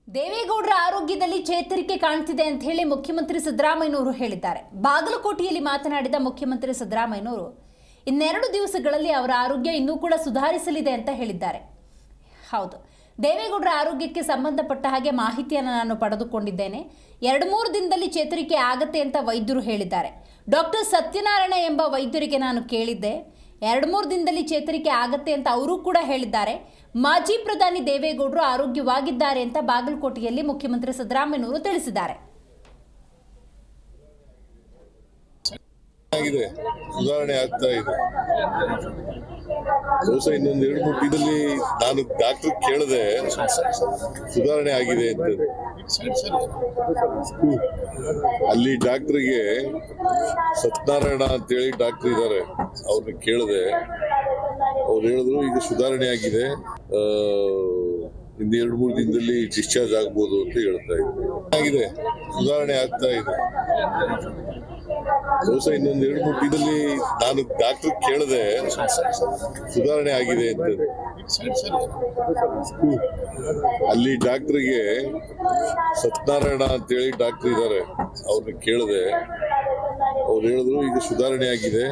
ದೇವೇಗೌಡರ ಆರೋಗ್ಯದಲ್ಲಿ ಚೇತರಿಕೆ ಕಾಣ್ತಿದೆ ಅಂತ ಹೇಳಿ ಮುಖ್ಯಮಂತ್ರಿ ಸಿದ್ದರಾಮಯ್ಯನವರು ಹೇಳಿದ್ದಾರೆ. ಬಾಗಲಕೋಟೆಯಲ್ಲಿ ಮಾತನಾಡಿದ ಮುಖ್ಯಮಂತ್ರಿ ಸಿದ್ದರಾಮಯ್ಯನವರು ಇನ್ನೆರಡು ದಿವಸಗಳಲ್ಲಿ ಅವರ ಆರೋಗ್ಯ ಇನ್ನೂ ಕೂಡ ಸುಧಾರಿಸಲಿದೆ ಅಂತ ಹೇಳಿದ್ದಾರೆ. ಹೌದು, ದೇವೇಗೌಡರ ಆರೋಗ್ಯಕ್ಕೆ ಸಂಬಂಧಪಟ್ಟ ಹಾಗೆ ಮಾಹಿತಿಯನ್ನು ನಾನು ಪಡೆದುಕೊಂಡಿದ್ದೇನೆ. 2-3 ದಿನದಲ್ಲಿ ಚೇತರಿಕೆ ಆಗತ್ತೆ ಅಂತ ವೈದ್ಯರು ಹೇಳಿದ್ದಾರೆ. ಡಾಕ್ಟರ್ ಸತ್ಯನಾರಾಯಣ ಎಂಬ ವೈದ್ಯರಿಗೆ ನಾನು ಕೇಳಿದ್ದೆ, 2-3 ದಿನದಲ್ಲಿ ಚೇತರಿಕೆ ಆಗತ್ತೆ ಅಂತ ಅವರು ಕೂಡ ಹೇಳಿದ್ದಾರೆ. ಮಾಜಿ ಪ್ರಧಾನಿ ದೇವೇಗೌಡರು ಆರೋಗ್ಯವಾಗಿದ್ದಾರೆ ಅಂತ ಬಾಗಲಕೋಟೆಯಲ್ಲಿ ಮುಖ್ಯಮಂತ್ರಿ ಸಿದ್ದರಾಮಯ್ಯನವರು ತಿಳಿಸಿದ್ದಾರೆ. ಸುಧಾರಣೆ ಆಗ್ತಾ ಇದೆ. ಬಹುಶಃ ಇನ್ನೊಂದು 2-3 ದಿನದಲ್ಲಿ ನಾನು ಡಾಕ್ಟರ್ ಕೇಳಿದೆ, ಸುಧಾರಣೆ ಆಗಿದೆ ಅಂತ. ಅಲ್ಲಿ ಡಾಕ್ಟರ್ಗೆ ಸತ್ಯನಾರಾಯಣ ಅಂತೇಳಿ ಡಾಕ್ಟರ್ ಇದ್ದಾರೆ, ಅವ್ರನ್ನ ಕೇಳಿದೆ. ಅವ್ರು ಹೇಳಿದ್ರು ಈಗ ಸುಧಾರಣೆ ಆಗಿದೆ, ಇನ್ನು 2-3 ದಿನದಲ್ಲಿ ಡಿಸ್ಚಾರ್ಜ್ ಆಗ್ಬೋದು ಅಂತ ಹೇಳ್ತಾ ಇದ್ದಾರೆ. ಸುಧಾರಣೆ ಆಗ್ತಾ ಇದೆ. ಬಹುಶಃ ಇನ್ನೊಂದು 2-3 ದಿನದಲ್ಲಿ ನಾನು ಡಾಕ್ಟರ್ ಕೇಳಿದೆ, ಸುಧಾರಣೆ ಆಗಿದೆ ಅಂತ. ಅಲ್ಲಿ ಡಾಕ್ಟರ್ಗೆ ಸತ್ಯನಾರಾಯಣ ಅಂತೇಳಿ ಡಾಕ್ಟರ್ ಇದ್ದಾರೆ, ಅವ್ರನ್ನ ಕೇಳಿದೆ. ಅವ್ರು ಹೇಳಿದ್ರು ಈಗ ಸುಧಾರಣೆ ಆಗಿದೆ,